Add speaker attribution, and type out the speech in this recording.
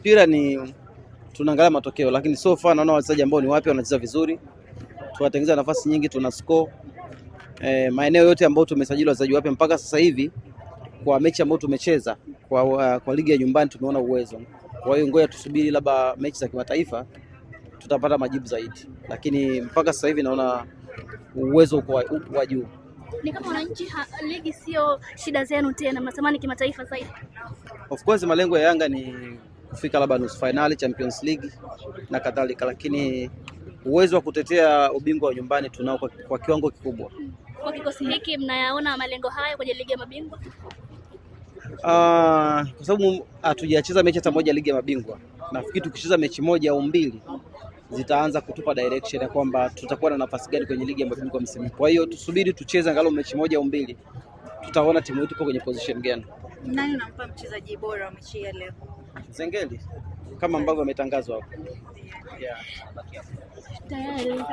Speaker 1: mpira ni tunaangalia matokeo, lakini so far naona wachezaji ambao ni wapya wanacheza vizuri, tunatengeneza nafasi nyingi, tuna score maeneo yote ambayo tumesajili wachezaji wapya mpaka sasa hivi. Kwa mechi ambayo tumecheza kwa ligi ya nyumbani tumeona uwezo. Kwa hiyo ngoja tusubiri labda mechi za kimataifa tutapata majibu zaidi, lakini mpaka sasa hivi naona uwezo kwa juu.
Speaker 2: Ni kama wananchi ligi sio shida zenu tena, mnatamani kimataifa zaidi?
Speaker 1: Of course malengo ya Yanga ni kufika labda nusu finali Champions League na kadhalika, lakini uwezo wa kutetea ubingwa wa nyumbani tunao kwa kiwango kikubwa.
Speaker 2: Kwa kikosi hiki mnayaona malengo haya kwenye ligi ya mabingwa?
Speaker 1: Kwa sababu hatujacheza mechi hata moja ligi ya mabingwa, nafikiri tukicheza mechi moja au mbili zitaanza kutupa direction ya kwamba tutakuwa na nafasi gani kwenye ligi ya mabingwa msimu. Kwa hiyo tusubiri tucheze angalau mechi moja au mbili, tutaona timu yetu ipo kwenye position gani.
Speaker 3: Nani unampa mchezaji bora wa mechi ya leo?
Speaker 1: Zengeli kama ambavyo ametangazwa hapo.
Speaker 2: Tayari.